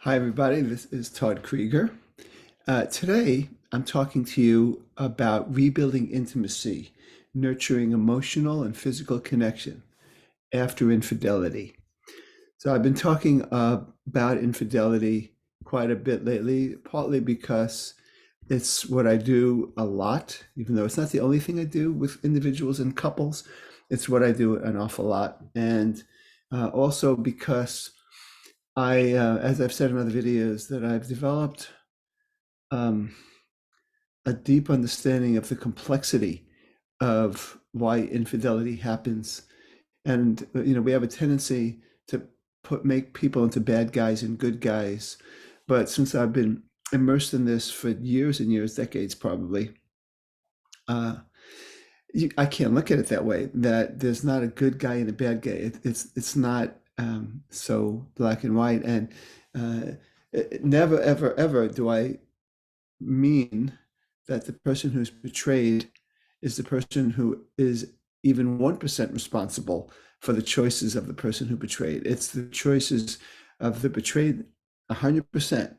Hi, everybody. This is Todd Creager. Today, I'm talking to you about rebuilding intimacy, nurturing emotional and physical connection after infidelity. So, I've been talking about infidelity quite a bit lately, partly because it's what I do a lot, even though it's not the only thing I do with individuals and couples. It's what I do an awful lot. And also because as I've said in other videos, that I've developed um, a deep understanding of the complexity of why infidelity happens. And we have a tendency to make people into bad guys and good guys. But since I've been immersed in this for years and years, decades probably, uh, I can't look at it that way. That there's not a good guy and a bad guy. It's not so black and white. And never, ever, ever do I mean that the person who's betrayed is the person who is even 1% responsible for the choices of the person who betrayed. It's the choices of the betrayed, 100%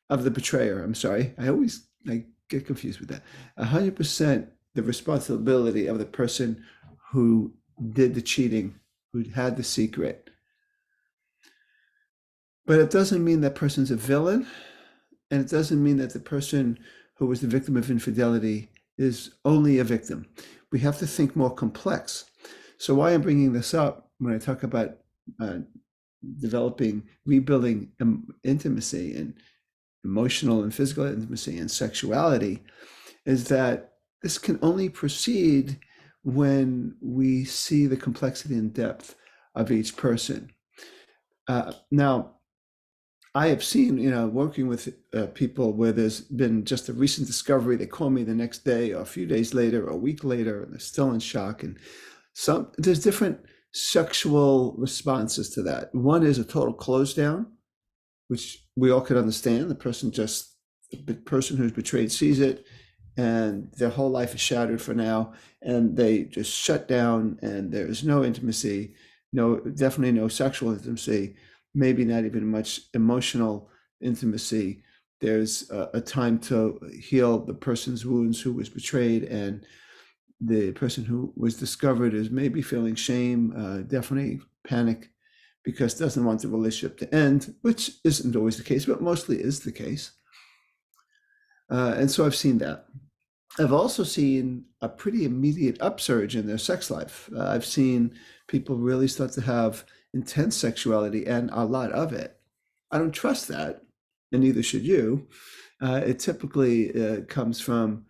of the betrayer. I'm sorry. I get confused with that. 100% the responsibility of the person who did the cheating, who had the secret. But it doesn't mean that person's a villain. And it doesn't mean that the person who was the victim of infidelity is only a victim. We have to think more complex. So why I'm bringing this up when I talk about uh, developing, rebuilding intimacy and emotional and physical intimacy and sexuality is that this can only proceed when we see the complexity and depth of each person. Now, I have seen, working with people where there's been just a recent discovery. They call me the next day or a few days later or a week later, and they're still in shock. And there's different sexual responses to that. One is a total close down, which we all could understand. The person who's betrayed sees it, and their whole life is shattered for now, and they just shut down, and there's no intimacy, definitely no sexual intimacy, maybe not even much emotional intimacy. There's a time to heal the person's wounds who was betrayed, and the person who was discovered is maybe feeling shame, definitely panic, because doesn't want the relationship to end, which isn't always the case, but mostly is the case. And so I've seen that. I've also seen a pretty immediate upsurge in their sex life. I've seen people really start to have intense sexuality and a lot of it. I don't trust that, and neither should you. It typically comes from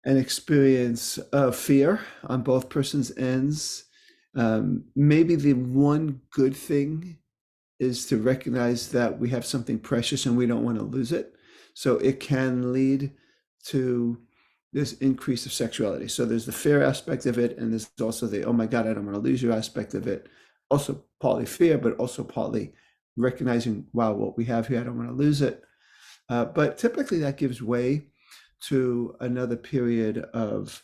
an experience of fear on both persons' ends. Maybe the one good thing is to recognize that we have something precious and we don't want to lose it. So it can lead to this increase of sexuality. So there's the fear aspect of it, and there's also the, oh my God, I don't want to lose you aspect of it. Also partly fear, but also partly recognizing, wow, what we have here, I don't want to lose it. But typically that gives way to another period of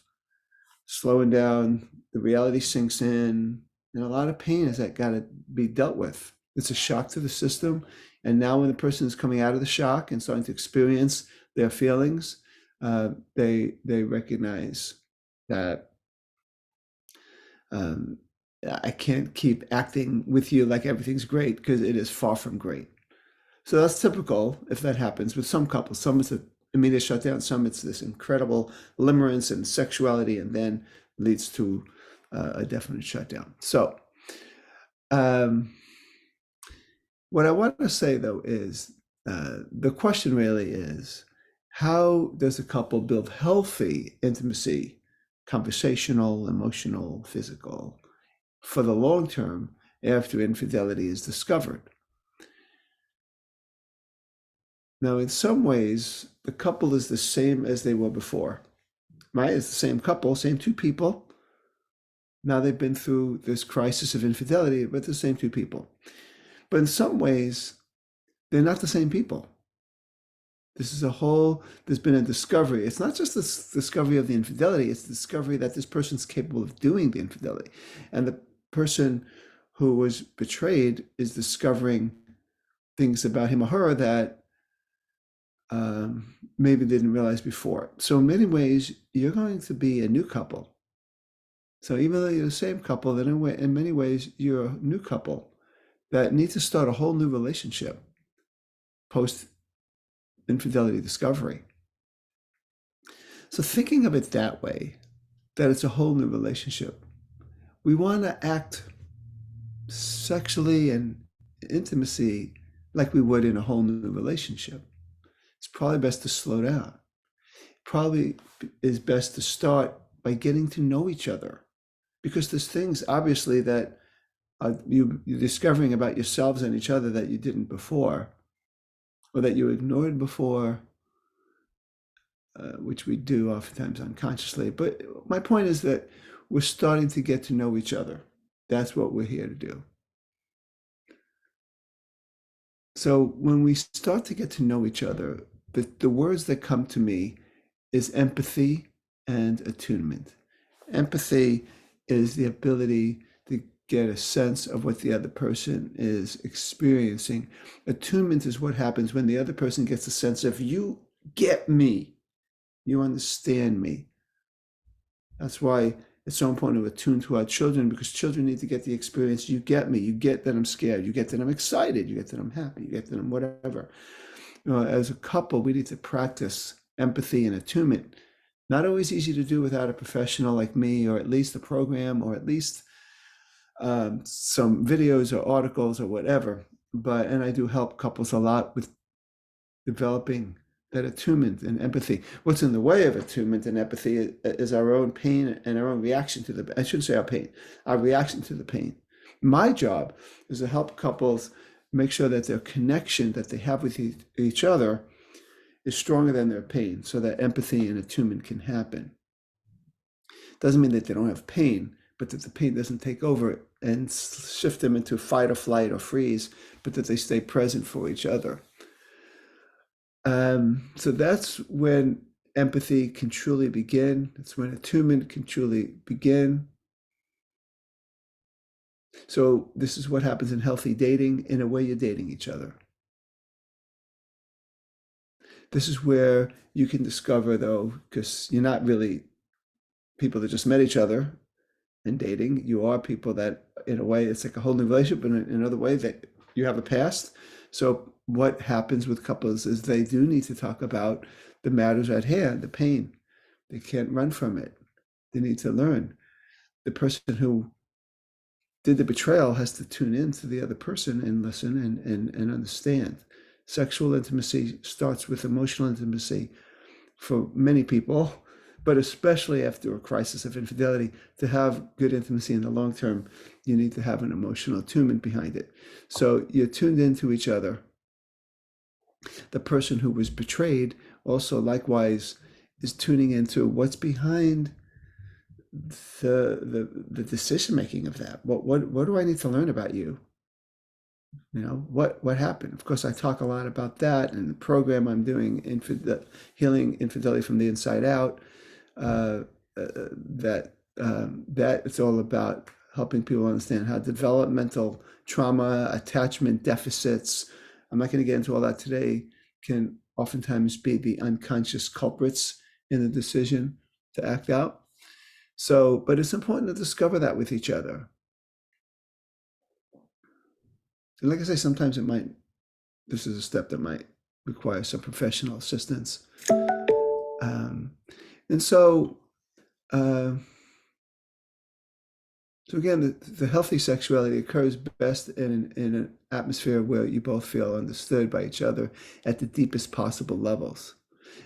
slowing down, the reality sinks in, and a lot of pain has got to be dealt with. It's a shock to the system. And now when the person is coming out of the shock and starting to experience their feelings, they recognize that um, I can't keep acting with you like everything's great, because it is far from great. So that's typical if that happens with some couples. Some it's an immediate shutdown, some it's this incredible limerence and sexuality, and then leads to a definite shutdown. So um, what I want to say though is the question really is, how does a couple build healthy intimacy, conversational, emotional, physical, for the long term after infidelity is discovered? Now, in some ways, the couple is the same as they were before, right? It's the same couple, same two people. Now they've been through this crisis of infidelity, but the same two people. But in some ways, they're not the same people. There's been a discovery. It's not just the discovery of the infidelity, it's the discovery that this person's capable of doing the infidelity. And the person who was betrayed is discovering things about him or her that maybe they didn't realize before. So in many ways, you're going to be a new couple. So even though you're the same couple, then in many ways, you're a new couple that needs to start a whole new relationship post infidelity discovery. So thinking of it that way, that it's a whole new relationship, we want to act sexually and intimacy like we would in a whole new relationship. It's probably best to slow down. Probably is best to start by getting to know each other, because there's things obviously that you're discovering about yourselves and each other that you didn't before, or that you ignored before, which we do oftentimes unconsciously. But my point is that we're starting to get to know each other. That's what we're here to do. So when we start to get to know each other, the words that come to me is empathy and attunement. Empathy is the ability to get a sense of what the other person is experiencing. Attunement is what happens when the other person gets a sense of, you get me, you understand me. That's why it's so important to attune to our children, because children need to get the experience, you get me, you get that I'm scared, you get that I'm excited, you get that I'm happy, you get that I'm whatever. As a couple, we need to practice empathy and attunement. Not always easy to do without a professional like me, or at least a program, or at least some videos or articles or whatever. And I do help couples a lot with developing that attunement and empathy. What's in the way of attunement and empathy is our own pain and our own reaction to I shouldn't say our pain, our reaction to the pain. My job is to help couples make sure that their connection that they have with each other is stronger than their pain, so that empathy and attunement can happen. Doesn't mean that they don't have pain, but that the pain doesn't take over and shift them into fight or flight or freeze, but that they stay present for each other. So that's when empathy can truly begin. It's when attunement can truly begin. So this is what happens in healthy dating. In a way, you're dating each other. This is where you can discover, though, because you're not really people that just met each other and dating. You are people that, in a way, it's like a whole new relationship, but in another way that you have a past. So what happens with couples is they do need to talk about the matters at hand, the pain. They can't run from it. They need to learn. The person who did the betrayal has to tune in to the other person and listen and understand. Sexual intimacy starts with emotional intimacy for many people, but especially after a crisis of infidelity. To have good intimacy in the long term, you need to have an emotional attunement behind it. So you're tuned into each other. The person who was betrayed also likewise is tuning into what's behind the decision making of that. What do I need to learn about you? You know, what happened? Of course, I talk a lot about that in the program I'm doing, healing infidelity from the inside out. That it's all about helping people understand how developmental trauma, attachment deficits, I'm not going to get into all that today, can oftentimes be the unconscious culprits in the decision to act out. So, but it's important to discover that with each other. And like I say, sometimes this is a step that might require some professional assistance. And so, so again, the healthy sexuality occurs best in an atmosphere where you both feel understood by each other at the deepest possible levels.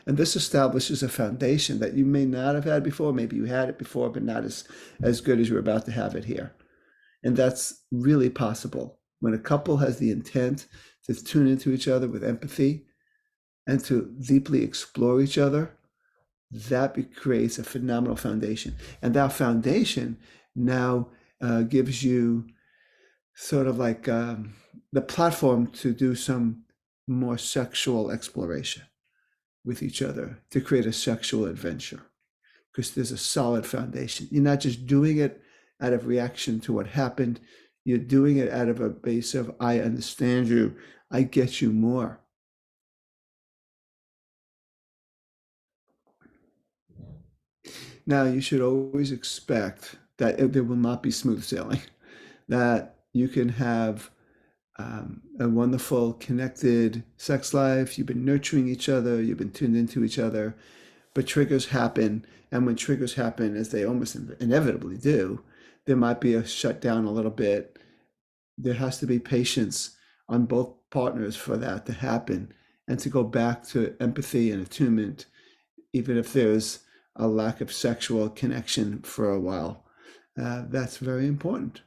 And this establishes a foundation that you may not have had before. Maybe you had it before, but not as good as you're about to have it here. And that's really possible. When a couple has the intent to tune into each other with empathy and to deeply explore each other, that creates a phenomenal foundation. And that foundation now gives you sort of like the platform to do some more sexual exploration with each other, to create a sexual adventure, because there's a solid foundation. You're not just doing it out of reaction to what happened. You're doing it out of a base of, I understand you, I get you more. Now, you should always expect that there will not be smooth sailing, that you can have a wonderful connected sex life. You've been nurturing each other, you've been tuned into each other, but triggers happen. And when triggers happen, as they almost inevitably do, there might be a shutdown a little bit. There has to be patience on both partners for that to happen and to go back to empathy and attunement, even if there's a lack of sexual connection for a while. That's very important.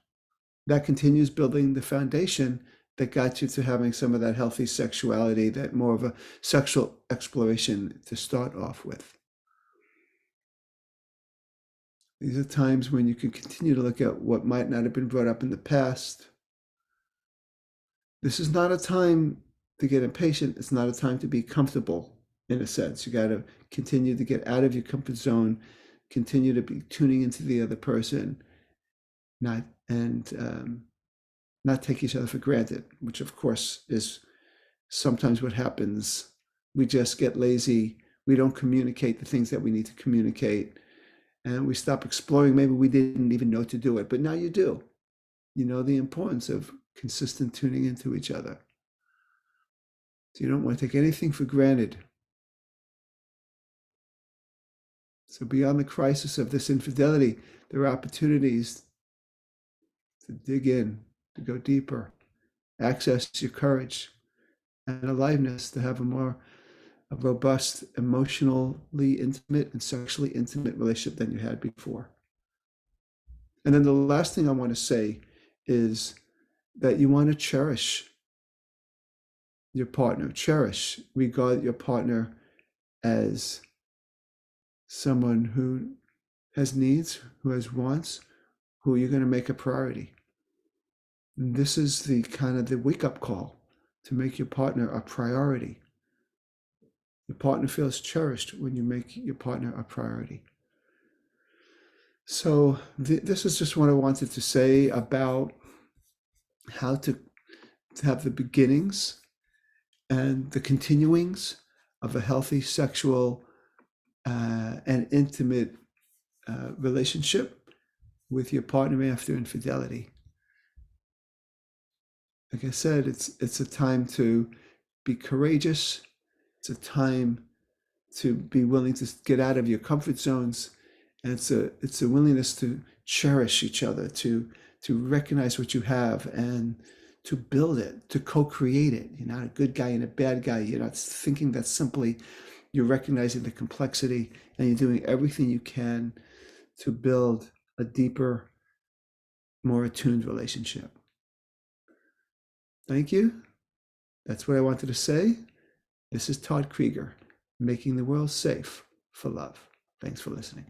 That continues building the foundation that got you to having some of that healthy sexuality, that more of a sexual exploration to start off with. These are times when you can continue to look at what might not have been brought up in the past. This is not a time to get impatient. It's not a time to be comfortable, in a sense. You got to continue to get out of your comfort zone, continue to be tuning into the other person, not not take each other for granted, which of course is sometimes what happens. We just get lazy. We don't communicate the things that we need to communicate, and we stop exploring. Maybe we didn't even know to do it, but now you do. You know the importance of consistent tuning into each other. So you don't want to take anything for granted. So beyond the crisis of this infidelity, there are opportunities to dig in, to go deeper, access your courage and aliveness to have a robust, emotionally intimate and sexually intimate relationship than you had before. And then the last thing I want to say is that you want to cherish your partner, regard your partner as someone who has needs, who has wants, who you're going to make a priority. And this is the kind of the wake-up call to make your partner a priority. Your partner feels cherished when you make your partner a priority. So this is just what I wanted to say about how to have the beginnings and the continuings of a healthy sexual and intimate relationship with your partner after infidelity. Like I said, it's a time to be courageous. It's a time to be willing to get out of your comfort zones, and it's a willingness to cherish each other, to recognize what you have and to build it, to co-create it. You're not a good guy and a bad guy. You're not thinking that simply. You're recognizing the complexity, and you're doing everything you can to build a deeper, more attuned relationship. Thank you. That's what I wanted to say. This is Todd Creager, making the world safe for love. Thanks for listening.